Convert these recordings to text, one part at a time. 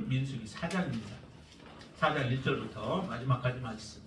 말씀은 민수기 4장입니다. 4장 1절부터 마지막까지 말씀.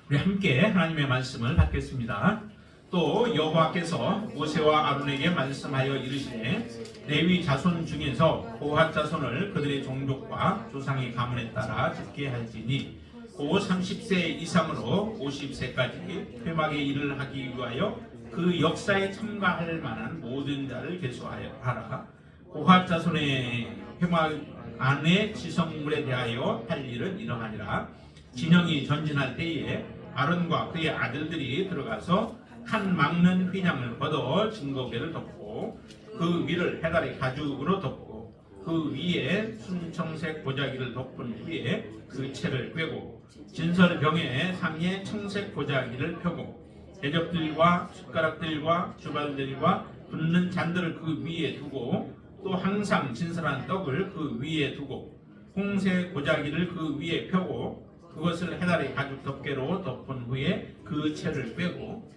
우리 함께 하나님의 말씀을 받겠습니다. 또 여호와께서 모세와 아론에게 말씀하여 이르시되 레위 자손 중에서 고핫 자손을 그들의 종족과 조상의 가문에 따라 짓게 할지니 고 30세 이상으로 50세까지 회막의 일을 하기 위하여 그 역사에 참가할 만한 모든 자를 계수하라. 고핫 자손의 회막 안의 지성물에 대하여 할 일은 이러하니라. 진영이 전진할 때에 아론과 그의 아들들이 들어가서 칸 막는 휘장을 걷어 증거궤를 덮고 그 위를 해달의 가죽으로 덮고 그 위에 순청색 보자기를 덮은 후에 그 채를 꿰고 진설병의 상에 청색 보자기를 펴고 대접들과 숟가락들과 주발들과 붓는 잔들을 그 위에 두고 또 항상 진설한 떡을 그 위에 두고 홍색 보자기를 그 위에 펴고 그것을 해달의 가죽 덮개로 덮은 후에 그 채를 꿰고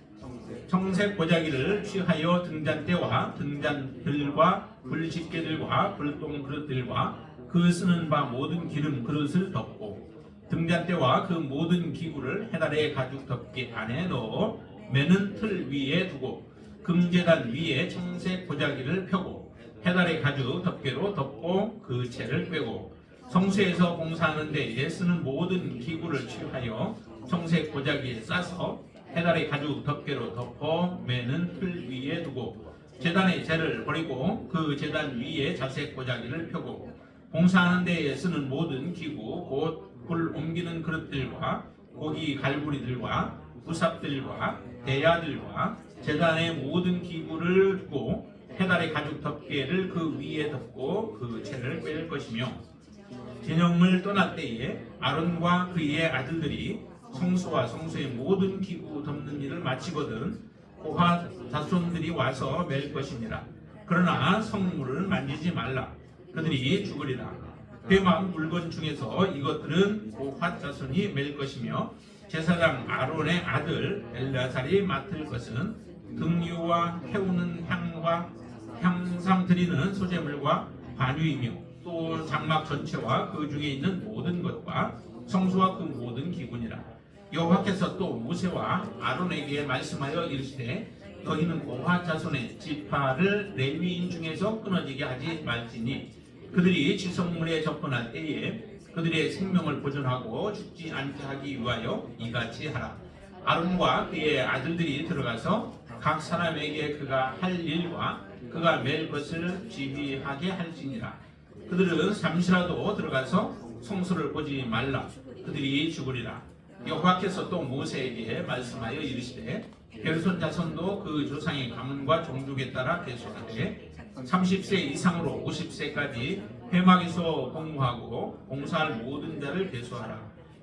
청색 보자기를 취하여 등잔대와 등잔들과 불집게들과 불똥 그릇들과 그 쓰는 바 모든 기름 그릇을 덮고 등잔대와 그 모든 기구를 해달의 가죽 덮개 안에 넣어 매는 틀 위에 두고 금제단 위에 청색 보자기를 펴고 해달의 가죽 덮개로 덮고 그 채를 꿰고 성소에서 봉사하는 데에 쓰는 모든 기구를 취하여 청색 보자기에 싸서 해달의 가죽 덮개로 덮어 매는 틀 위에 두고 제단의 재를 버리고 그 제단 위에 자색 보자기를 펴고 봉사하는 데에 쓰는 모든 기구 곧 불 옮기는 그릇들과 고기 갈고리들과 부삽들과 대야들과 제단의 모든 기구를 두고 해달의 가죽 덮개를 그 위에 덮고 그 채를 꿰을 것이며 진영을 떠날 때에 아론과 그의 아들들이 성소와 성소의 모든 기구 덮는 일을 마치거든 고핫 자손들이 와서 맬 것이니라. 그러나 성물을 만지지 말라. 그들이 죽으리라. 회막 물건 중에서 이것들은 고핫 자손이 맬 것이며 제사장 아론의 아들 엘르아살이 맡을 것은 등유와 태우는 향과 향상 드리는 소재물과 관유이며 또 장막 전체와 그 중에 있는 모든 것과 성소와 그 모든 기구니라. 여호와께서 또 모세와 아론에게 말씀하여 이르시되 너희는 고핫 자손의 지파를 레위인 중에서 끊어지게 하지 말지니 그들이 지성물에 접근할 때에 그들의 생명을 보존하고 죽지 않게 하기 위하여 이같이 하라. 아론과 그의 아들들이 들어가서 각 사람에게 그가 할 일과 그가 맬 것을 지휘하게 할지니라. 그들은 잠시라도 들어가서 성소를 보지 말라. 그들이 죽으리라. 여호와께서 또 모세에게 말씀하여 이르시되 게르손 자손도 그 조상의 가문과 종족에 따라 계수하되 30세 이상으로 50세까지 회막에서 공무하고 봉사할 모든 자를 계수하라.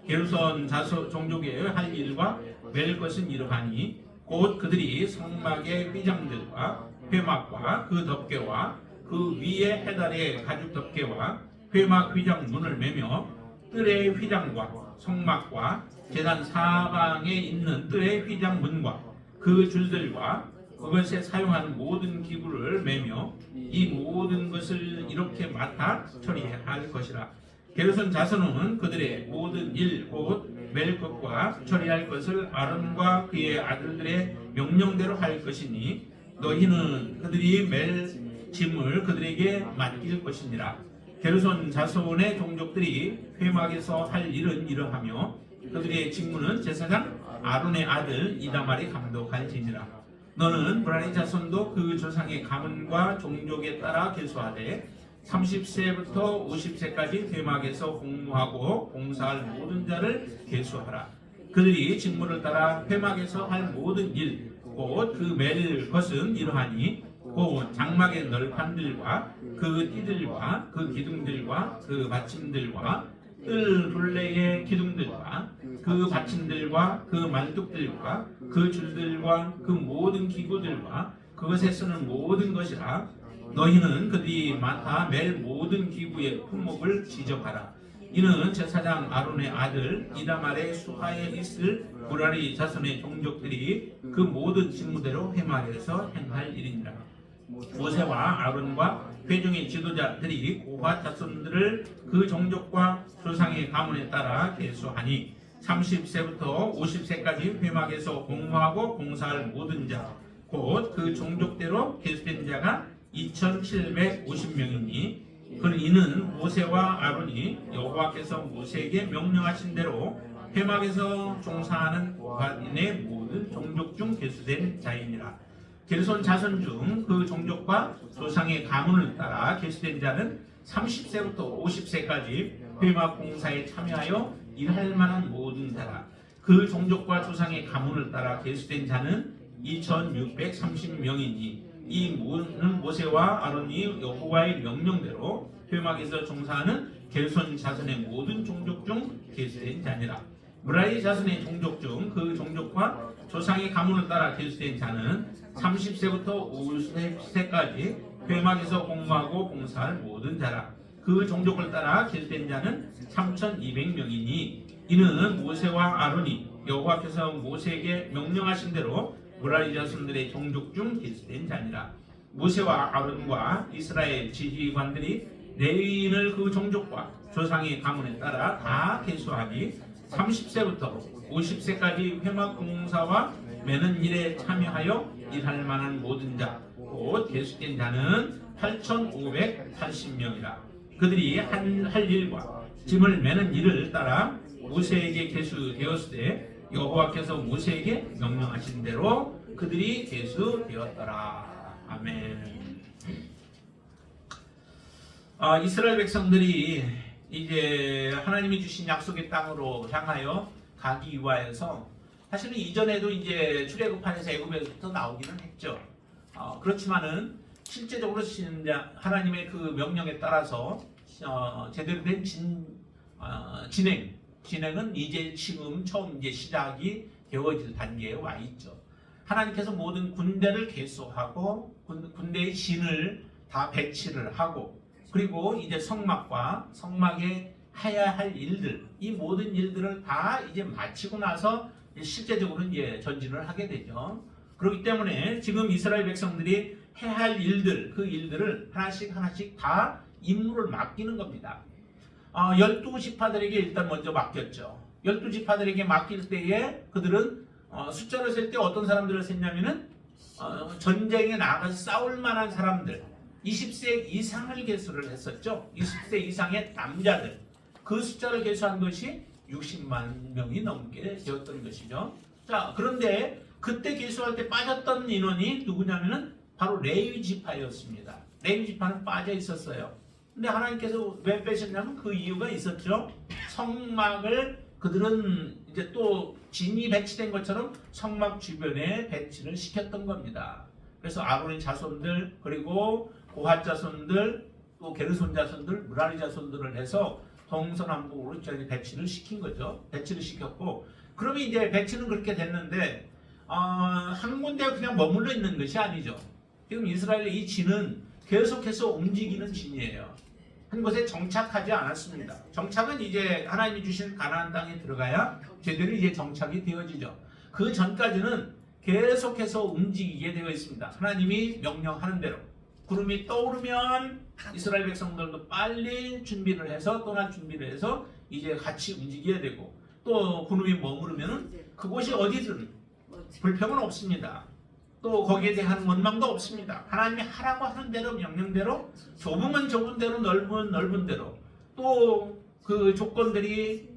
게르손 자손 종족의 할 일과 맬 것은 이러하니 곧 그들이 성막의 휘장들과 회막과 그 덮개와 그 위에 해달의 가죽 덮개와 회막 휘장 문을 매며 뜰의 휘장과 성막과 제단 사방에 있는 뜰의 휘장 문과 그 줄들과 그것에 사용하는 모든 기구를 매며 이 모든 것을 이렇게 맡아 처리할 것이라. 게르손 자손은 그들의 모든 일 곧 맬 것과 처리할 것을 아론과 그의 아들들의 명령대로 할 것이니 너희는 그들이 맬 짐을 그들에게 맡길 것이니라. 게르손 자손의 종족들이 회막에서 할 일은 이러하며 그들의 직무는 제사장 아론의 아들 이다말이 감독할지니라. 너는 브라니 자손도 그 조상의 가문과 종족에 따라 계수하되 30세부터 50세까지 회막에서 공무하고 봉사할 모든 자를 계수하라. 그들이 직무를 따라 회막에서 할 모든 일 곧 그 맬 것은 이러하니 곧 장막의 널판들과 그 띠들과 그 기둥들과 그 받침들과 뜰 둘레의 기둥들과 그 받침들과 그 말뚝들과 그 줄들과 그 모든 기구들과 그것에 쓰는 모든 것이라. 너희는 그들이 맡아 맬 모든 기구의 품목을 지적하라. 이는 제사장 아론의 아들 이다말의 수하에 있을 무라리 자손의 종족들이 그 모든 직무대로 회막에서 행할 일이니라. 모세와 아론과 회중의 지도자들이 고핫 자손들을 그 종족과 조상의 가문에 따라 계수하니 30세부터 50세까지 회막에서 공무하고 봉사할 모든 자 곧 그 종족대로 계수된 자가 2750명이니 이는 모세와 아론이 여호와께서 모세에게 명령하신 대로 회막에서 종사하는 고핫인의 모든 종족 중 계수된 자이니라. 게르손 자손 중 그 종족과 조상의 가문을 따라 계수된 자는 30세부터 50세까지 회막 공사에 참여하여 일할 만한 모든 자라. 그 종족과 조상의 가문을 따라 계수된 자는 2630명이니 이 모든 모세와 아론이 여호와의 명령대로 회막에서 종사하는 게르손 자손의 모든 종족 중 계수된 자니라. 므라리 자손의 종족 중 그 종족과 조상의 가문을 따라 계수된 자는 30세부터 50세까지 회막에서 공무하고 봉사할 모든 자라. 그 종족을 따라 계수된 자는 3200명이니 이는 모세와 아론이 여호와께서 모세에게 명령하신 대로 므라리 자손들의 종족 중 계수된 자니라. 모세와 아론과 이스라엘 지휘관들이 레위인을 그 종족과 조상의 가문에 따라 다 계수하니 30세부터 50세까지 회막 공사와 매는 일에 참여하여 일할 만한 모든 자 곧 계수된 자는 8580명이라. 그들이 할 일과 짐을 매는 일을 따라 모세에게 계수되었을 때 여호와께서 모세에게 명령하신 대로 그들이 계수되었더라. 아멘. 이스라엘 백성들이 이제 하나님이 주신 약속의 땅으로 향하여 가기 위하여서 사실은 이전에도 이제 출애굽하면서 애굽에서부터 나오기는 했죠. 그렇지만은 실제적으로 하나님의 그 명령에 따라서 제대로 된 진행은 이제 지금 처음 이제 시작이 되어질 단계에 와 있죠. 하나님께서 모든 군대를 개수하고 군대의 진을 다 배치를 하고 그리고 이제 성막에 해야 할 일들 이 모든 일들을 다 이제 마치고 나서 실제적으로 이제 전진을 하게 되죠. 그렇기 때문에 지금 이스라엘 백성들이 해야 할 일들 그 일들을 하나씩 다 임무를 맡기는 겁니다. 12지파들에게 일단 먼저 맡겼죠. 12지파들에게 맡길 때에 그들은 숫자를 셀 때 어떤 사람들을 셌냐면은 전쟁에 나가서 싸울 만한 사람들 20세 이상을 계수를 했었죠. 20세 이상의 남자들 그 숫자를 계수한 것이 60만 명이 넘게 되었던 것이죠. 자, 그런데 그때 계수할 때 빠졌던 인원이 누구냐면은 바로 레위 지파였습니다. 레위 지파는 빠져 있었어요. 근데 하나님께서 왜 빼셨냐면 그 이유가 있었죠. 성막을 그들은 이제 또 진이 배치된 것처럼 성막 주변에 배치를 시켰던 겁니다. 그래서 아론의 자손들 그리고 고핫 자손들 또 게르손 자손들 므라리 자손들을 해서 동서남북으로 저기 배치를 시킨 거죠. 배치를 시켰고 그러면 이제 배치는 그렇게 됐는데 한 군데 그냥 머물러 있는 것이 아니죠. 지금 이스라엘의 이 진은 계속해서 움직이는 진이에요. 한 곳에 정착하지 않았습니다. 정착은 이제 하나님이 주신 가나안 땅에 들어가야 제대로 이제 정착이 되어지죠. 그 전까지는 계속해서 움직이게 되어 있습니다. 하나님이 명령하는 대로 구름이 떠오르면 이스라엘 백성들도 빨리 준비를 해서 떠날 준비를 해서 이제 같이 움직여야 되고 또 구름이 머무르면 그곳이 어디든 불평은 없습니다. 또 거기에 대한 원망도 없습니다. 하나님이 하라고 하는 대로 명령대로 좁으면 좁은 대로 넓은 대로 또 그 조건들이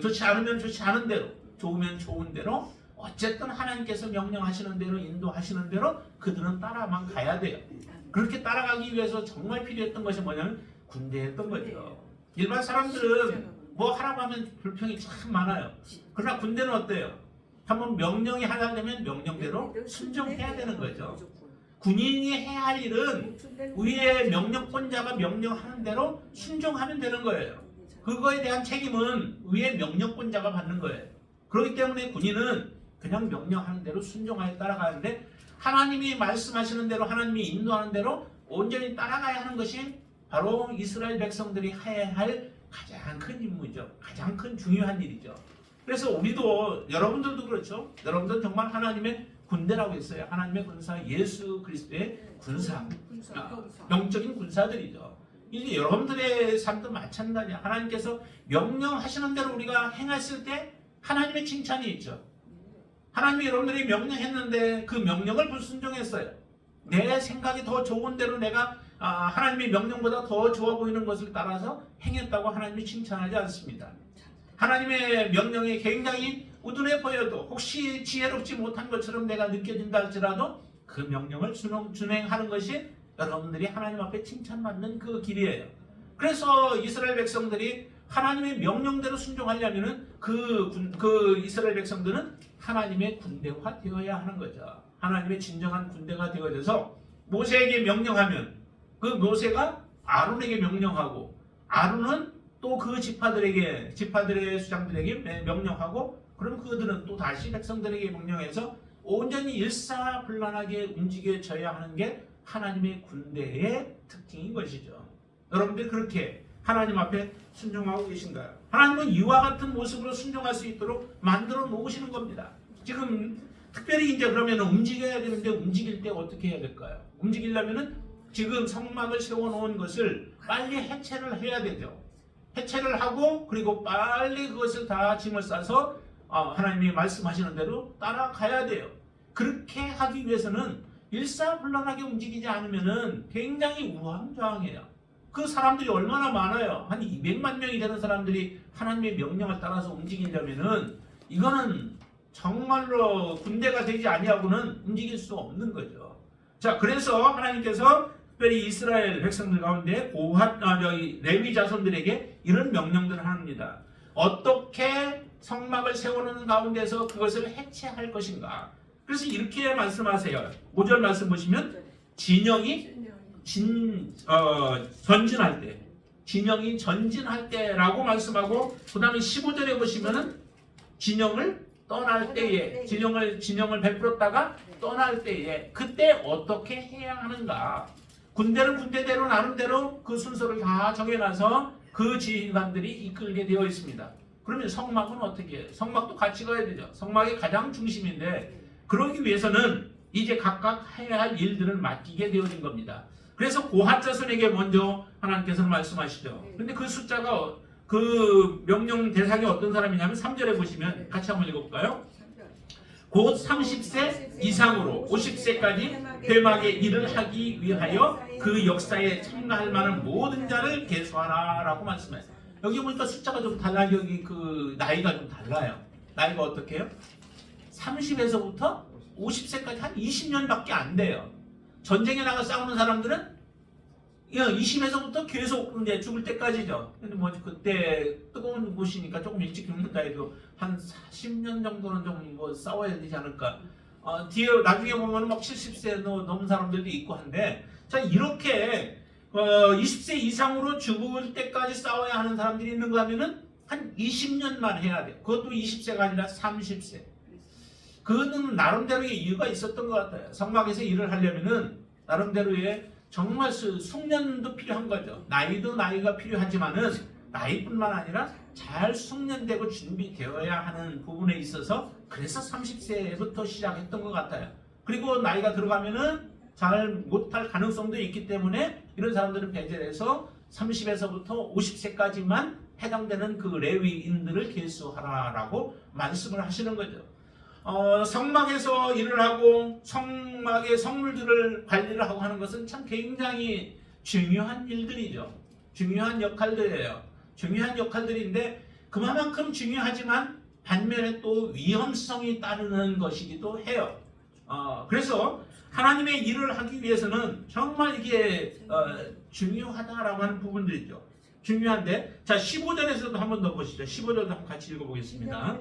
좋지 않으면 좋지 않은 대로 좋으면 좋은 대로 어쨌든 하나님께서 명령하시는 대로 인도하시는 대로 그들은 따라만 가야 돼요. 그렇게 따라가기 위해서 정말 필요했던 것이 뭐냐면 군대였던 거죠. 일반 사람들은 뭐 하라고 하면 불평이 참 많아요. 그러나 군대는 어때요? 한번 명령이 하려면 명령대로 순종해야 되는 거죠. 군인이 해야 할 일은 위에 명령권자가 명령하는 대로 순종하면 되는 거예요. 그거에 대한 책임은 위에 명령권자가 받는 거예요. 그렇기 때문에 군인은 그냥 명령하는 대로 순종하여 따라가는데 하나님이 말씀하시는 대로 하나님이 인도하는 대로 온전히 따라가야 하는 것이 바로 이스라엘 백성들이 해야 할 가장 큰 임무죠. 가장 큰 중요한 일이죠. 그래서 우리도 여러분들도 그렇죠. 여러분들은 정말 하나님의 군대라고 했어요. 하나님의 군사, 예수 그리스도의 군사, 영적인 군사들이죠. 이제 여러분들의 삶도 마찬가지야. 하나님께서 명령하시는 대로 우리가 행했을 때 하나님의 칭찬이 있죠. 하나님이 여러분들이 명령했는데 그 명령을 불순종했어요. 내 생각이 더 좋은 대로 내가 하나님의 명령보다 더 좋아 보이는 것을 따라서 행했다고 하나님이 칭찬하지 않습니다. 하나님의 명령이 굉장히 우둔해 보여도 혹시 지혜롭지 못한 것처럼 내가 느껴진다 할지라도 그 명령을 준행하는 것이 여러분들이 하나님 앞에 칭찬받는 그 길이에요. 그래서 이스라엘 백성들이 하나님의 명령대로 순종하려면 그 이스라엘 백성들은 하나님의 군대화 되어야 하는 거죠. 하나님의 진정한 군대가 되어져서 모세에게 명령하면 그 모세가 아론에게 명령하고 아론은 또 그 지파들의 수장들에게 명령하고 그럼 그들은 또 다시 백성들에게 명령해서 온전히 일사불란하게 움직여져야 하는 게 하나님의 군대의 특징인 것이죠. 여러분들 그렇게 하나님 앞에 순종하고 계신가요? 하나님은 이와 같은 모습으로 순종할 수 있도록 만들어 놓으시는 겁니다. 지금 특별히 이제 그러면 움직여야 되는데 움직일 때 어떻게 해야 될까요? 움직이려면은 지금 성막을 세워놓은 것을 빨리 해체를 해야 되죠. 해체를 하고 그리고 빨리 그것을 다 짐을 싸서 하나님이 말씀하시는 대로 따라가야 돼요. 그렇게 하기 위해서는 일사불란하게 움직이지 않으면은 굉장히 우왕좌왕해요. 그 사람들이 얼마나 많아요. 한 200만 명이 되는 사람들이 하나님의 명령을 따라서 움직이려면은 이거는 정말로 군대가 되지 아니하고는 움직일 수 없는 거죠. 자, 그래서 하나님께서 특별히 이스라엘 백성들 가운데 레위 자손들에게 이런 명령들을 합니다. 어떻게 성막을 세우는 가운데서 그것을 해체할 것인가. 그래서 이렇게 말씀하세요. 5절 말씀 보시면 진영이 전진할 때, 진영이 전진할 때라고 말씀하고 그 다음에 15절에 보시면은 진영을 떠날 때에, 진영을 베풀었다가 떠날 때에 그때 어떻게 해야 하는가. 군대는 군대대로 나름대로 그 순서를 다 정해놔서 그 지휘관들이 이끌게 되어 있습니다. 그러면 성막은 어떻게 해요? 성막도 같이 가야 되죠. 성막이 가장 중심인데 그러기 위해서는 이제 각각 해야 할 일들을 맡기게 되어진 겁니다. 그래서 고핫 자손에게 먼저 하나님께서는 말씀하시죠. 근데 그 숫자가 그 명령 대상이 어떤 사람이냐면 3절에 보시면 같이 한번 읽어볼까요? 곧 30세 이상으로 50세까지 회막의 일을 하기 위하여 그 역사에 참가할 만한 모든 자를 계수하라 라고 말씀해요. 여기 보니까 숫자가 좀 달라요. 여기 그 나이가 좀 달라요. 나이가 어떻게 해요? 30에서부터 50세까지 한 20년밖에 안 돼요. 전쟁에 나가 싸우는 사람들은 20에서부터 계속 이제 죽을 때까지죠. 근데 뭐 그때 뜨거운 곳이니까 조금 일찍 죽는다 해도 한 40년 정도는 좀 뭐 싸워야 되지 않을까. 뒤에 나중에 보면 막 70세 넘은 사람들도 있고 한데, 자 이렇게 20세 이상으로 죽을 때까지 싸워야 하는 사람들이 있는가 하면은 한 20년만 해야 돼요. 그것도 20세가 아니라 30세. 그거는 나름대로의 이유가 있었던 것 같아요. 성막에서 일을 하려면은 나름대로의 정말 숙련도 필요한 거죠. 나이도 나이가 필요하지만은 나이뿐만 아니라 잘 숙련되고 준비되어야 하는 부분에 있어서 그래서 30세부터 시작했던 것 같아요. 그리고 나이가 들어가면은 잘 못할 가능성도 있기 때문에 이런 사람들은 배제를 해서 30에서부터 50세까지만 해당되는 그 레위인들을 계수하라라고 말씀을 하시는 거죠. 성막에서 일을 하고 성막의 성물들을 관리를 하고 하는 것은 참 굉장히 중요한 일들이죠. 중요한 역할들이에요. 중요한 역할들인데 그만큼 중요하지만 반면에 또 위험성이 따르는 것이기도 해요. 그래서 하나님의 일을 하기 위해서는 정말 이게 중요하다라고 하는 부분들이죠. 중요한데, 자 15절에서도 한 번 더 보시죠. 15절도 한번 같이 읽어보겠습니다.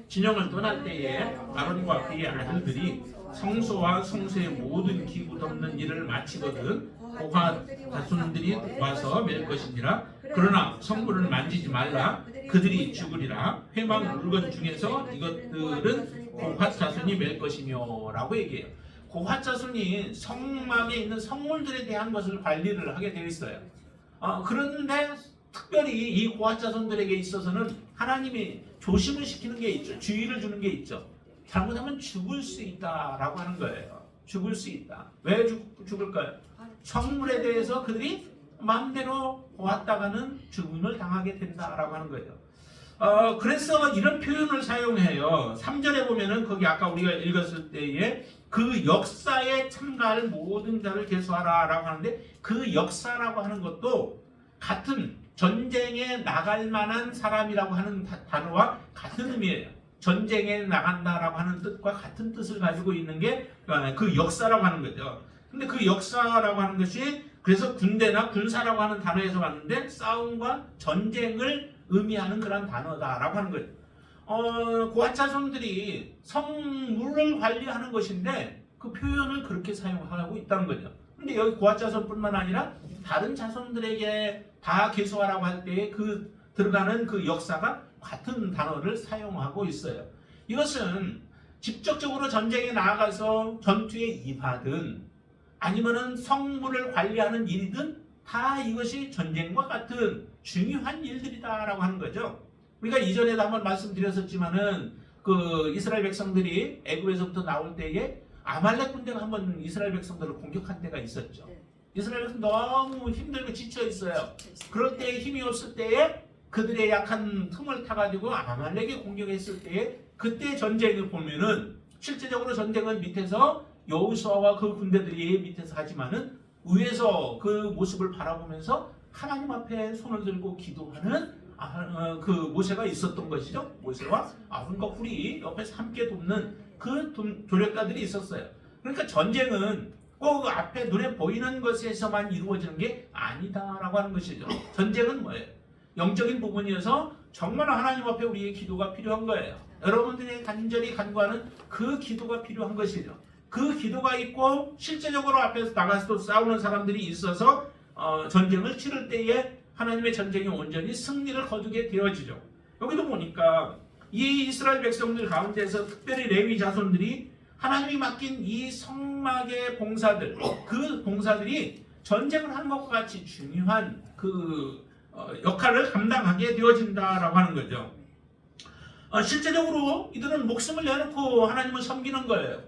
진영을 떠날 때에 아론과 그의 아들들이 성소와 성소의 모든 기구 덮는 일을 마치거든 고핫 자손들이 와서 맬 것이니라. 그러나 성물을 만지지 말라. 그들이 죽으리라. 회막 물건 중에서 이것들은 고핫 자손이 맬 것이며 라고 얘기해요. 고핫 자손이 성막에 있는 성물들에 대한 것을 관리를 하게 되어 있어요. 그런데 특별히 이 고핫 자손들에게 있어서는 하나님이 조심을 시키는 게 있죠. 주의를 주는 게 있죠. 잘못하면 죽을 수 있다라고 하는 거예요. 죽을 수 있다. 왜 죽을까요? 성물에 대해서 그들이 마음대로 보았다가는 죽음을 당하게 된다라고 하는 거예요. 그래서 이런 표현을 사용해요. 3절에 보면은 거기 아까 우리가 읽었을 때에 그 역사에 참가할 모든 자를 계수하라라고 하는데 그 역사라고 하는 것도 같은 전쟁에 나갈 만한 사람이라고 하는 단어와 같은 의미예요. 전쟁에 나간다라고 하는 뜻과 같은 뜻을 가지고 있는 게 그 역사라고 하는 거죠. 근데 그 역사라고 하는 것이 그래서 군대나 군사라고 하는 단어에서 왔는데 싸움과 전쟁을 의미하는 그런 단어다라고 하는 거예요. 고아자손들이 성물을 관리하는 것인데 그 표현을 그렇게 사용하고 있다는 거죠. 근데 여기 고아자손뿐만 아니라 다른 자손들에게 다 계수하라고 할 때에 그 들어가는 그 역사가 같은 단어를 사용하고 있어요. 이것은 직접적으로 전쟁에 나아가서 전투에 임하든 아니면은 성물을 관리하는 일이든 다 이것이 전쟁과 같은 중요한 일들이다라고 하는 거죠. 우리가 이전에도 한번 말씀드렸었지만은 그 이스라엘 백성들이 애굽에서부터 나올 때에 아말렉 군대가 한번 이스라엘 백성들을 공격한 때가 있었죠. 이스라엘 백성 너무 힘들고 지쳐 있어요. 그럴 때 힘이 없을 때에 그들의 약한 틈을 타가지고 아말렉이 공격했을 때에 그때 전쟁을 보면은 실제적으로 전쟁은 밑에서 여호수아와 그 군대들이 밑에서 하지만은 위에서 그 모습을 바라보면서 하나님 앞에 손을 들고 기도하는 그 모세가 있었던 것이죠. 모세와 아론과 훌이 옆에서 함께 돕는 그 조력가들이 있었어요. 그러니까 전쟁은 꼭 앞에 눈에 보이는 것에서만 이루어지는 게 아니다라고 하는 것이죠. 전쟁은 뭐예요? 영적인 부분이어서 정말 하나님 앞에 우리의 기도가 필요한 거예요. 여러분들이 간절히 간구하는 그 기도가 필요한 것이죠. 그 기도가 있고 실제적으로 앞에서 나가서 싸우는 사람들이 있어서 전쟁을 치를 때에 하나님의 전쟁이 온전히 승리를 거두게 되어지죠. 여기도 보니까 이 이스라엘 백성들 가운데서 특별히 레위 자손들이 하나님이 맡긴 이 성막의 봉사들, 그 봉사들이 전쟁을 하는 것과 같이 중요한 그 역할을 감당하게 되어진다라고 하는 거죠. 실제적으로 이들은 목숨을 내놓고 하나님을 섬기는 거예요.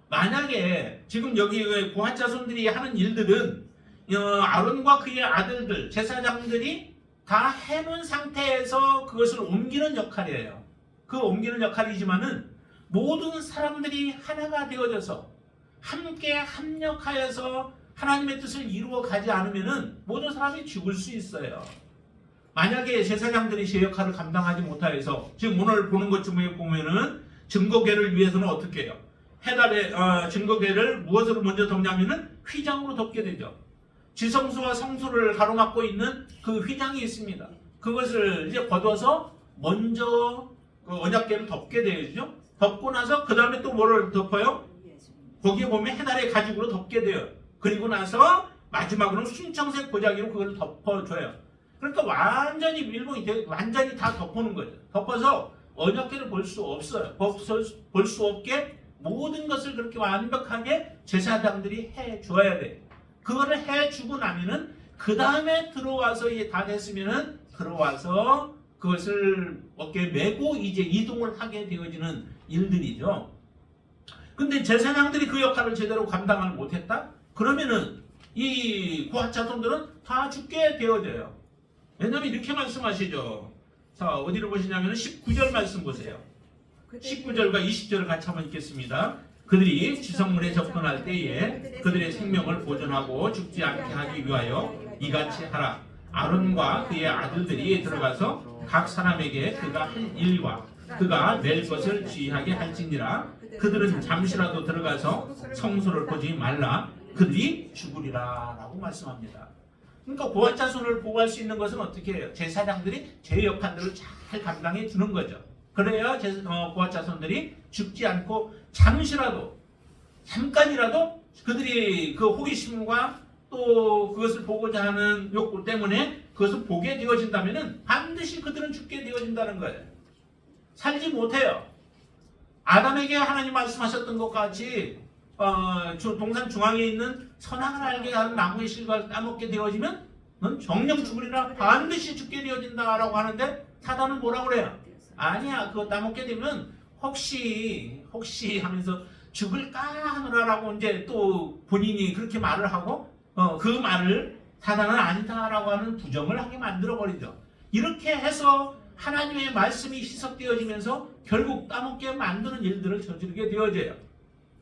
만약에 지금 여기 고핫 자손들이 하는 일들은 아론과 그의 아들들, 제사장들이 다 해놓은 상태에서 그것을 옮기는 역할이에요. 그 옮기는 역할이지만은 모든 사람들이 하나가 되어져서 함께 합력하여서 하나님의 뜻을 이루어 가지 않으면은 모든 사람이 죽을 수 있어요. 만약에 제사장들이 제 역할을 감당하지 못하여서 지금 오늘 보는 것 중에 보면은 증거궤를 위해서는 어떻게 해요? 해달의 증거궤를 무엇으로 먼저 덮냐면은 휘장으로 덮게 되죠. 지성소와 성소를 가로막고 있는 그 휘장이 있습니다. 그것을 이제 걷어서 먼저 그 언약궤를 덮게 되죠. 덮고 나서 그 다음에 또 뭐를 덮어요? 거기에 보면 해달의 가죽으로 덮게 돼요. 그리고 나서 마지막으로는 순청색 보자기로 그걸 덮어줘요. 그러니까 완전히 밀봉이 돼, 완전히 다 덮어놓은 거죠. 덮어서 언약궤를 볼 수 없어요. 볼 수 없게 모든 것을 그렇게 완벽하게 제사장들이 해줘야 돼. 그거를 해주고 나면은 그 다음에 들어와서 이제 다 됐으면은 들어와서 그것을 어깨에 메고 이제 이동을 하게 되어지는 일들이죠. 근데 제사장들이 그 역할을 제대로 감당을 못했다? 그러면은 이 고핫 자손들은 다 죽게 되어져요. 왜냐면 이렇게 말씀하시죠. 자, 어디로 보시냐면 19절 말씀 보세요. 19절과 20절을 같이 한번 읽겠습니다. 그들이 지성문에 접근할 때에 그들의 생명을 보존하고 죽지 않게 하기 위하여 이같이 하라. 아론과 그의 아들들이 들어가서 각 사람에게 그가 할 일과 그가 낼 것을 주의하게 할지니라. 그들은 잠시라도 들어가서 성소를 보지 말라. 그들이 죽으리라 라고 말씀합니다. 그러니까 고핫 자손을 보호할 수 있는 것은 어떻게 해요? 제사장들이 제 역할들을 잘 감당해 주는 거죠. 그래야 고핫 자손들이 죽지 않고 잠깐이라도 그들이 그 호기심과 또 그것을 보고자 하는 욕구 때문에 그것을 보게 되어진다면 반드시 그들은 죽게 되어진다는 거예요. 살지 못해요. 아담에게 하나님 말씀하셨던 것 같이 동산 중앙에 있는 선악을 알게 하는 나무의 실과를 따먹게 되어지면 넌 정령 죽으리라, 반드시 죽게 되어진다라고 하는데 사단은 뭐라고 그래요? 아니야, 그거 따먹게 되면 혹시 하면서 죽을까 하느라라고 이제 또 본인이 그렇게 말을 하고 그 말을 사단은 아니다라고 하는 부정을 하게 만들어 버리죠. 이렇게 해서 하나님의 말씀이 희석되어지면서 결국 따먹게 만드는 일들을 저지르게 되어져요.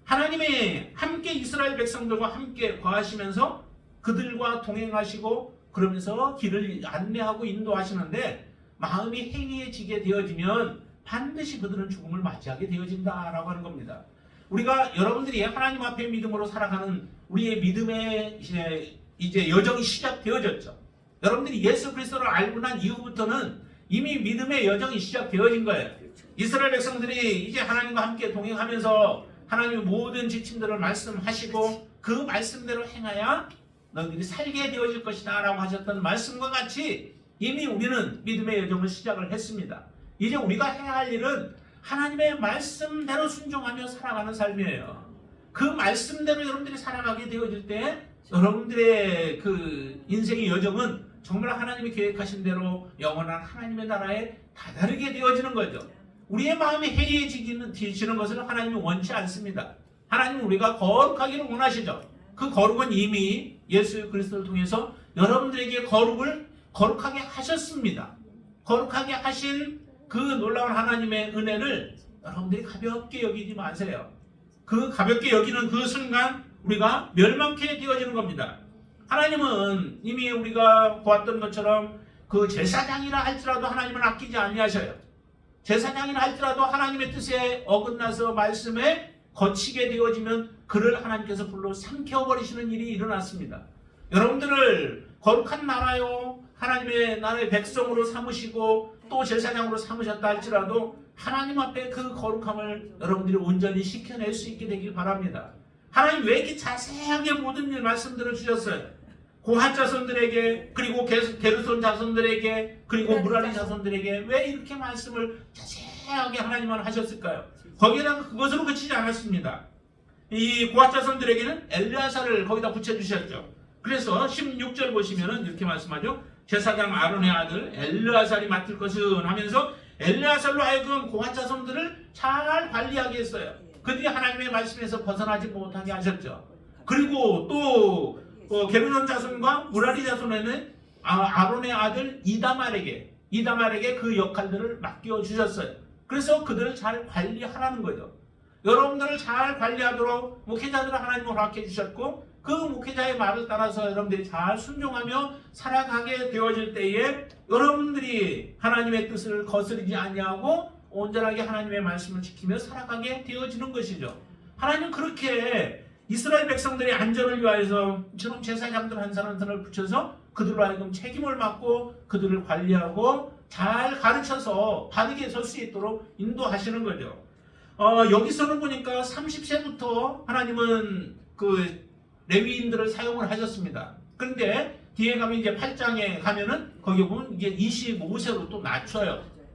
하나님이 함께 이스라엘 백성들과 함께 거하시면서 그들과 동행하시고 그러면서 길을 안내하고 인도하시는데 마음이 해이해지게 되어지면 반드시 그들은 죽음을 맞이하게 되어진다라고 하는 겁니다. 우리가 여러분들이 하나님 앞에 믿음으로 살아가는 우리의 믿음의 이제 여정이 시작되어졌죠. 여러분들이 예수 그리스도를 알고 난 이후부터는 이미 믿음의 여정이 시작되어진 거예요. 이스라엘 백성들이 이제 하나님과 함께 동행하면서 하나님의 모든 지침들을 말씀하시고 그 말씀대로 행하여 너희들이 살게 되어질 것이다 라고 하셨던 말씀과 같이 이미 우리는 믿음의 여정을 시작을 했습니다. 이제 우리가 해야 할 일은 하나님의 말씀대로 순종하며 살아가는 삶이에요. 그 말씀대로 여러분들이 살아가게 되어질 때 여러분들의 그 인생의 여정은 정말 하나님이 계획하신 대로 영원한 하나님의 나라에 다다르게 되어지는 거죠. 우리의 마음이 해이해지는 것을 하나님이 원치 않습니다. 하나님은 우리가 거룩하기를 원하시죠. 그 거룩은 이미 예수 그리스도를 통해서 여러분들에게 거룩하게 하셨습니다. 거룩하게 하신 그 놀라운 하나님의 은혜를 여러분들이 가볍게 여기지 마세요. 그 가볍게 여기는 그 순간 우리가 멸망케 되어지는 겁니다. 하나님은 이미 우리가 보았던 것처럼 그 제사장이라 할지라도 하나님은 아끼지 아니하셔요. 제사장이라 할지라도 하나님의 뜻에 어긋나서 말씀에 거치게 되어지면 그를 하나님께서 불로 삼켜버리시는 일이 일어났습니다. 여러분들을 거룩한 나라요 하나님의 나라의 백성으로 삼으시고 또 제사장으로 삼으셨다 할지라도 하나님 앞에 그 거룩함을 여러분들이 온전히 지켜낼 수 있게 되길 바랍니다. 하나님 왜 이렇게 자세하게 모든 일 말씀들을 주셨어요? 고핫 자손들에게 그리고 게르손 자손들에게 그리고 무라리 자손들에게 왜 이렇게 말씀을 자세하게 하나님은 하셨을까요? 거기에다가 그것으로 그치지 않았습니다. 이 고핫 자손들에게는 엘르아사를 거기다 붙여주셨죠. 그래서 16절 보시면은 이렇게 말씀하죠. 제사장 아론의 아들 엘르아살이 맡을 것은 하면서 엘르아살로 하여금 고핫 자손들을 잘 관리하게 했어요. 그들이 하나님의 말씀에서 벗어나지 못하게 하셨죠. 그리고 또 게르손 자손과 무라리 자손에는 아론의 아들 이다말에게 그 역할들을 맡겨 주셨어요. 그래서 그들을 잘 관리하라는 거죠. 여러분들을 잘 관리하도록 목회자들을 하나님은 허락해 주셨고 그 목회자의 말을 따라서 여러분들이 잘 순종하며 살아가게 되어질 때에 여러분들이 하나님의 뜻을 거스르지 아니하고 온전하게 하나님의 말씀을 지키며 살아가게 되어지는 것이죠. 하나님은 그렇게 이스라엘 백성들의 안전을 위하여서 저런 제사장들 한 사람들을 붙여서 그들로 하여금 책임을 맡고 그들을 관리하고 잘 가르쳐서 바르게 설 수 있도록 인도하시는 거죠. 여기서는 보니까 30세부터 하나님은 그 레위인들을 사용을 하셨습니다. 그런데 뒤에 가면 이제 8장에 가면은 거기 보면 이게 25세로 또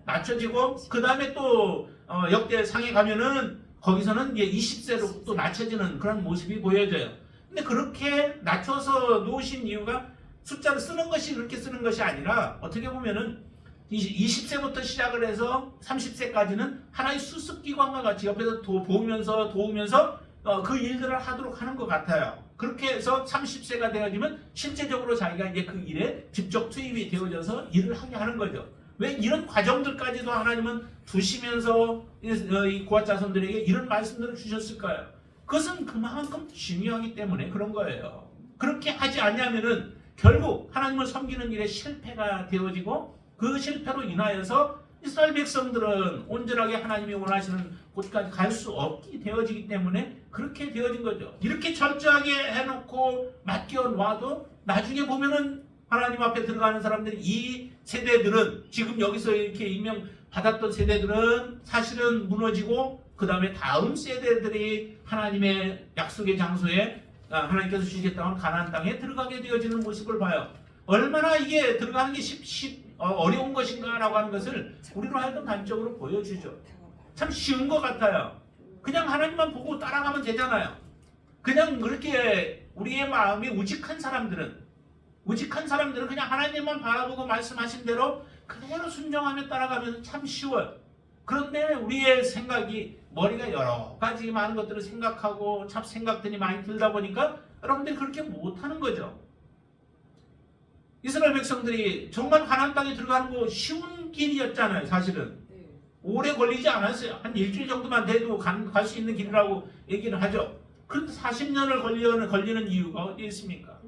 낮춰지고 그 다음에 또 역대상에 가면은 거기서는 이제 20세로 또 낮춰지는 그런 모습이 보여져요. 근데 그렇게 낮춰서 놓으신 이유가 숫자를 쓰는 것이 그렇게 쓰는 것이 아니라 어떻게 보면은 20세부터 시작을 해서 30세까지는 하나의 수습기관과 같이 옆에서 도우면서 그 일들을 하도록 하는 것 같아요. 그렇게 해서 30세가 되어지면 실제적으로 자기가 이제 그 일에 직접 투입이 되어져서 일을 하게 하는 거죠. 왜 이런 과정들까지도 하나님은 두시면서 이 고핫 자손들에게 이런 말씀들을 주셨을까요? 그것은 그만큼 중요하기 때문에 그런 거예요. 그렇게 하지 않냐면은 결국 하나님을 섬기는 일에 실패가 되어지고 그 실패로 인하여서 이스라엘 백성들은 온전하게 하나님이 원하시는 곳까지 갈 수 없게 되어지기 때문에 그렇게 되어진 거죠. 이렇게 철저하게 해놓고 맡겨놔도 나중에 보면은 하나님 앞에 들어가는 사람들이 이 세대들은 지금 여기서 이렇게 임명받았던 세대들은 사실은 무너지고 그 다음에 다음 세대들이 하나님의 약속의 장소에 하나님께서 주시겠다는 가나안 땅에 들어가게 되어지는 모습을 봐요. 얼마나 이게 들어가는 게 어려운 것인가라고 하는 것을 우리로 하여금 단적으로 보여주죠. 참 쉬운 것 같아요. 그냥 하나님만 보고 따라가면 되잖아요. 그냥 그렇게 우리의 마음이 우직한 사람들은 그냥 하나님만 바라보고 말씀하신 대로 그대로 순종하며 따라가면 참 쉬워요. 그런데 우리의 생각이 머리가 여러 가지 많은 것들을 생각하고 잡생각들이 많이 들다 보니까 여러분들이 그렇게 못하는 거죠. 이스라엘 백성들이 정말 가나안 땅에 들어가는 거 쉬운 길이었잖아요. 사실은 오래 걸리지 않았어요. 한 일주일 정도만 돼도 갈 수 있는 길이라고 얘기를 하죠. 그런데 40년을 걸리는 이유가 어디에 있습니까?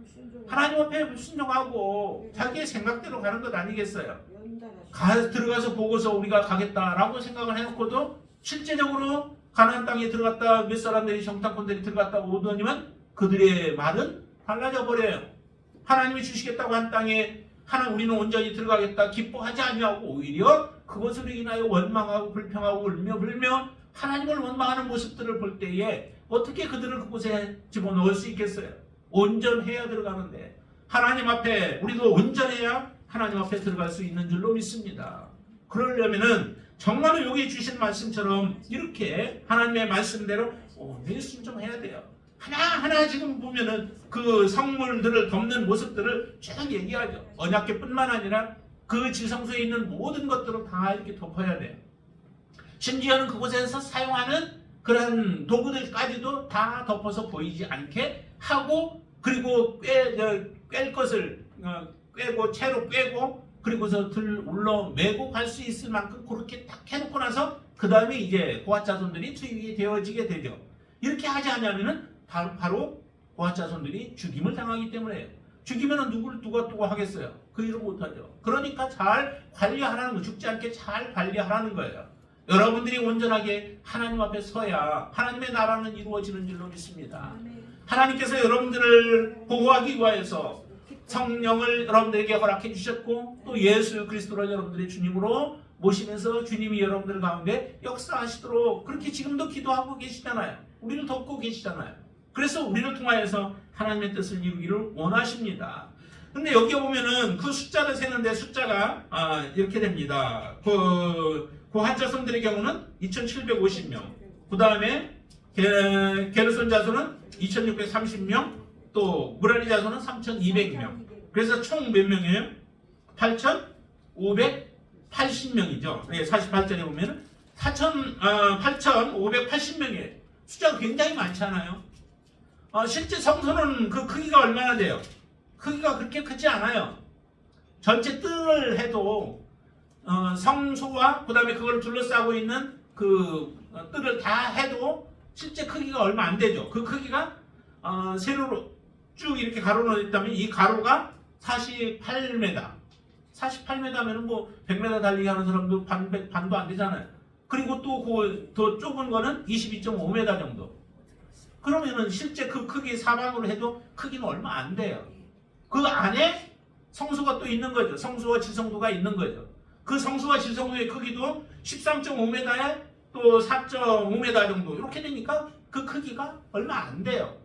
하나님 앞에 순종하고 자기의 생각대로 가는 것 아니겠어요? 들어가서 보고서 우리가 가겠다라고 생각을 해놓고도 실제적으로 가나안 땅에 들어갔다 몇 사람들이 정탐꾼들이 들어갔다 오더니만 그들의 말은 달라져 버려요. 하나님이 주시겠다고 한 땅에 우리는 온전히 들어가겠다 기뻐하지 아니하고 오히려 그것으로 인하여 원망하고 불평하고 울며 불며 하나님을 원망하는 모습들을 볼 때에 어떻게 그들을 그곳에 집어넣을 수 있겠어요? 온전해야 들어가는데 하나님 앞에 우리도 온전해야 하나님 앞에 들어갈 수 있는 줄로 믿습니다. 그러려면은 정말로 여기 주신 말씀처럼 이렇게 하나님의 말씀대로 늘 순종해야 돼요. 하나하나 지금 보면은 그 성물들을 덮는 모습들을 쭉 얘기하죠. 언약궤뿐만 아니라 그 지성소에 있는 모든 것들을 다 이렇게 덮어야 돼요. 심지어는 그곳에서 사용하는 그런 도구들까지도 다 덮어서 보이지 않게 하고 그리고 꿰 것을 꿰고 채로 꿰고 그리고서 울러 메고 갈 수 있을 만큼 그렇게 딱 해놓고 나서 그 다음에 이제 고핫 자손들이 투입이 되어지게 되죠. 이렇게 하지 않으면은 바로 고핫 자손들이 죽임을 당하기 때문에 죽이면은 누가 하겠어요? 그 일을 못하죠. 그러니까 잘 관리하라는 거, 죽지 않게 잘 관리하라는 거예요. 여러분들이 온전하게 하나님 앞에 서야 하나님의 나라는 이루어지는 줄로 믿습니다. 하나님께서 여러분들을 보호하기 위하여서 성령을 여러분들에게 허락해 주셨고 또 예수 그리스도를 여러분들의 주님으로 모시면서 주님이 여러분들 가운데 역사하시도록 그렇게 지금도 기도하고 계시잖아요. 우리를 돕고 계시잖아요. 그래서 우리를 통하여서 하나님의 뜻을 이루기를 원하십니다. 근데 여기 보면은 그 숫자를 세는데 숫자가 이렇게 됩니다. 고핫 자손들의 경우는 2750명, 그 다음에 게르손 자손은 2630명, 또 무라리 자손은 3200명. 그래서 총 몇 명이에요? 8580명이죠. 48절에 보면은 8580명이에요. 숫자가 굉장히 많잖아요. 실제 성소는 그 크기가 얼마나 돼요? 크기가 그렇게 크지 않아요. 전체 뜰을 해도 성소와 그 다음에 그걸 둘러싸고 있는 그 뜰을 다 해도 실제 크기가 얼마 안 되죠. 그 크기가 세로로 쭉 이렇게 가로로 있다면 이 가로가 48m. 48m면 뭐 100m 달리기 하는 사람도 반도 안 되잖아요. 그리고 또 그 더 좁은 거는 22.5m 정도. 그러면은 실제 그 크기 사방으로 해도 크기는 얼마 안 돼요. 그 안에 성소가 또 있는 거죠. 성소와 지성소가 있는 거죠. 그 성소와 지성소의 크기도 13.5m에 또 4.5m 정도 이렇게 되니까 그 크기가 얼마 안 돼요.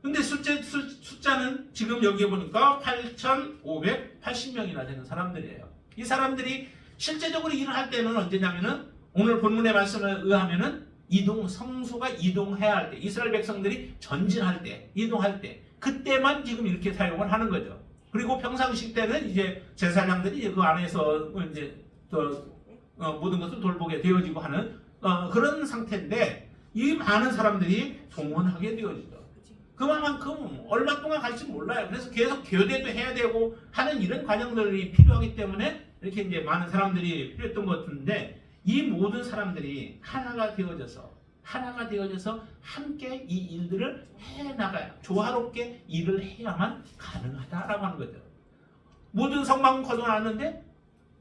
근데 숫자는 지금 여기에 보니까 8580명이나 되는 사람들이에요. 이 사람들이 실제적으로 일을 할 때는 언제냐면은 오늘 본문의 말씀에 의하면은 성소가 이동해야 할 때, 이스라엘 백성들이 전진할 때, 이동할 때, 그때만 지금 이렇게 사용을 하는 거죠. 그리고 평상시 때는 이제 제사장들이 그 안에서 이제 모든 것을 돌보게 되어지고 하는 그런 상태인데 이 많은 사람들이 동원하게 되어지죠. 그만큼 얼마 동안 갈지 몰라요. 그래서 계속 교대도 해야 되고 하는 이런 과정들이 필요하기 때문에 이렇게 이제 많은 사람들이 필요했던 것 같은데 이 모든 사람들이 하나가 되어져서 함께 이 일들을 해나가야 조화롭게 일을 해야만 가능하다라고 하는 거죠. 모든 성막은 거둬놨는데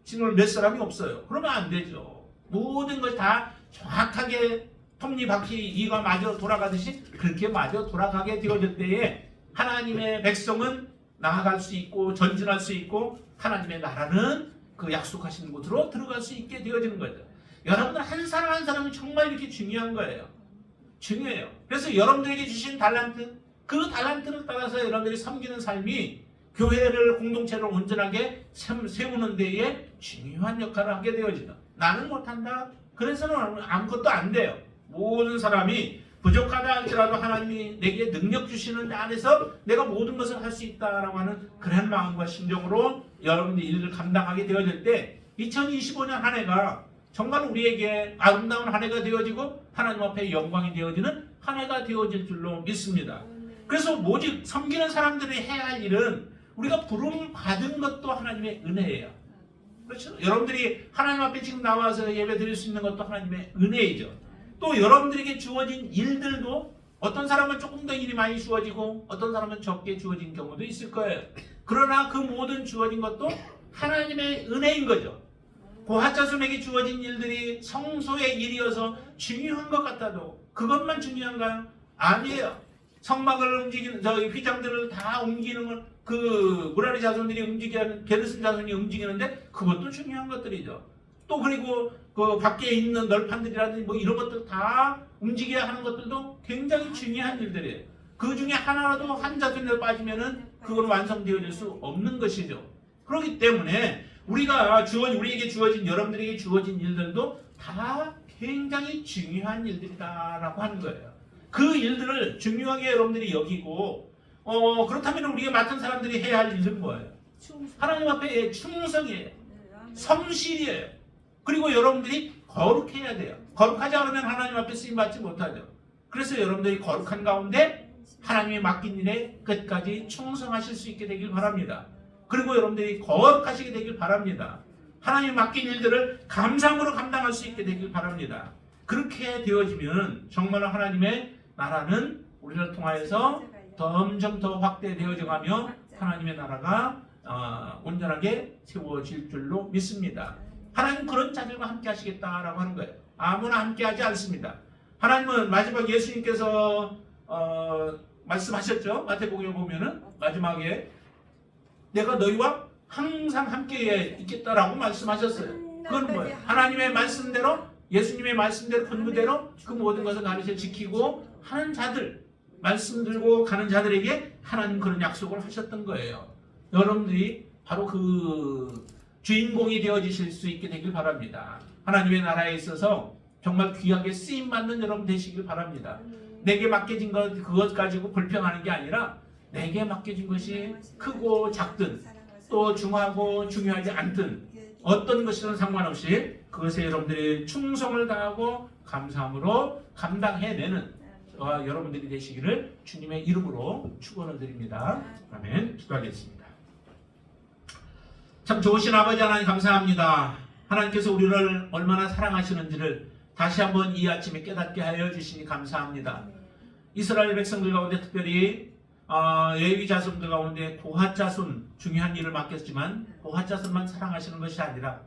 지금 몇 사람이 없어요. 그러면 안 되죠. 모든 걸 다 정확하게 톱니바퀴 이가 마저 돌아가듯이 그렇게 마저 돌아가게 되어질 때에 하나님의 백성은 나아갈 수 있고 전진할 수 있고 하나님의 나라는 그 약속하신 곳으로 들어갈 수 있게 되어지는 거죠. 여러분들 한 사람 한 사람이 정말 이렇게 중요한 거예요. 중요해요. 그래서 여러분들에게 주신 달란트, 그 달란트를 따라서 여러분들이 섬기는 삶이 교회를 공동체를 온전하게 세우는 데에 중요한 역할을 하게 되어진다. 나는 못한다. 그래서는 아무것도 안 돼요. 모든 사람이 부족하다 할지라도 하나님이 내게 능력 주시는 데 안에서 내가 모든 것을 할 수 있다라고 하는 그런 마음과 심정으로 여러분들이 일을 감당하게 되어질 때 2025년 한 해가 정말 우리에게 아름다운 한 해가 되어지고 하나님 앞에 영광이 되어지는 한 해가 되어질 줄로 믿습니다. 그래서 오직 섬기는 사람들이 해야 할 일은 우리가 부름 받은 것도 하나님의 은혜예요. 그렇죠? 여러분들이 하나님 앞에 지금 나와서 예배 드릴 수 있는 것도 하나님의 은혜이죠. 또 여러분들에게 주어진 일들도 어떤 사람은 조금 더 일이 많이 주어지고 어떤 사람은 적게 주어진 경우도 있을 거예요. 그러나 그 모든 주어진 것도 하나님의 은혜인 거죠. 고핫자손에게 주어진 일들이 성소의 일이어서 중요한 것 같아도 그것만 중요한가요? 아니에요. 성막을 움직이는 저희 휘장들을 다 움직이는 건 그 무라리 자손들이 움직이는 게르슨 자손이 움직이는데 그것도 중요한 것들이죠. 또 그리고 그 밖에 있는 널판들이라든지 뭐 이런 것들 다 움직여야 하는 것들도 굉장히 중요한 일들이에요. 그 중에 하나라도 한 자손에 빠지면은 그건 완성되어질 수 없는 것이죠. 그렇기 때문에 우리에게 주어진 여러분들에게 주어진 일들도 다 굉장히 중요한 일들이다라고 하는 거예요. 그 일들을 중요하게 여러분들이 여기고 그렇다면 우리가 맡은 사람들이 해야 할 일은 뭐예요? 하나님 앞에 충성이에요. 성실이에요. 그리고 여러분들이 거룩해야 돼요. 거룩하지 않으면 하나님 앞에 쓰임받지 못하죠. 그래서 여러분들이 거룩한 가운데 하나님이 맡긴 일에 끝까지 충성하실 수 있게 되길 바랍니다. 그리고 여러분들이 거룩하시게 되길 바랍니다. 하나님이 맡긴 일들을 감사함으로 감당할 수 있게 되길 바랍니다. 그렇게 되어지면 정말 하나님의 나라는 우리를 통하여서 점점 더 확대되어져 가며 하나님의 나라가 온전하게 세워질 줄로 믿습니다. 하나님 그런 자들과 함께 하시겠다라고 하는 거예요. 아무나 함께 하지 않습니다. 하나님은 마지막 예수님께서 말씀하셨죠. 마태복음에 보면은 마지막에 내가 너희와 항상 함께 있겠다라고 말씀하셨어요. 그건 뭐예요? 하나님의 말씀대로 예수님의 말씀대로 본부대로 그 모든 것을 가르쳐 지키고 하는 자들, 말씀 들고 가는 자들에게 하나님 그런 약속을 하셨던 거예요. 여러분들이 바로 그 주인공이 되어지실 수 있게 되길 바랍니다. 하나님의 나라에 있어서 정말 귀하게 쓰임받는 여러분 되시길 바랍니다. 내게 맡겨진 것 그것 가지고 불평하는 게 아니라 내게 맡겨진 것이 크고 작든 또 중하고 중요하지 않든 어떤 것이든 상관없이 그것에 여러분들이 충성을 다하고 감사함으로 감당해내는 여러분들이 되시기를 주님의 이름으로 축원을 드립니다. 아멘. 기도하겠습니다. 참 좋으신 아버지 하나님 감사합니다. 하나님께서 우리를 얼마나 사랑하시는지를 다시 한번 이 아침에 깨닫게 하여 주시니 감사합니다. 이스라엘 백성들 가운데 특별히 레위 자손들 가운데 고핫 자손 중요한 일을 맡겼지만 고핫 자손만 사랑하시는 것이 아니라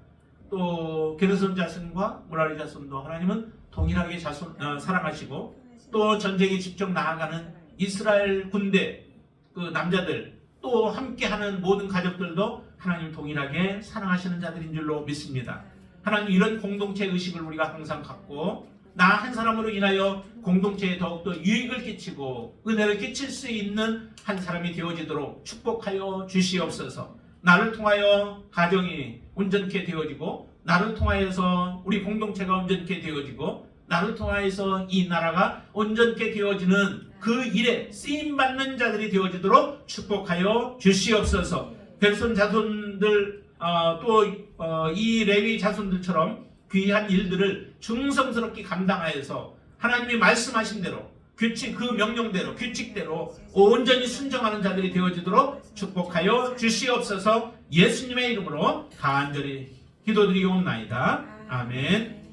또 게르손 자손과 무라리 자손도 하나님은 동일하게 사랑하시고 또 전쟁에 직접 나아가는 이스라엘 군대 그 남자들 또 함께하는 모든 가족들도 하나님 동일하게 사랑하시는 자들인 줄로 믿습니다. 하나님 이런 공동체 의식을 우리가 항상 갖고 나 한 사람으로 인하여 공동체에 더욱더 유익을 끼치고 은혜를 끼칠 수 있는 한 사람이 되어지도록 축복하여 주시옵소서. 나를 통하여 가정이 온전케 되어지고 나를 통하여서 우리 공동체가 온전케 되어지고 나를 통하여서 이 나라가 온전케 되어지는 그 일에 쓰임받는 자들이 되어지도록 축복하여 주시옵소서. 게르손 자손들 또 이 레위 자손들처럼 귀한 일들을 충성스럽게 감당하여서 하나님이 말씀하신 대로 규칙 그 명령대로 규칙대로 온전히 순종하는 자들이 되어지도록 축복하여 주시옵소서. 예수님의 이름으로 간절히 기도드리옵나이다. 아멘.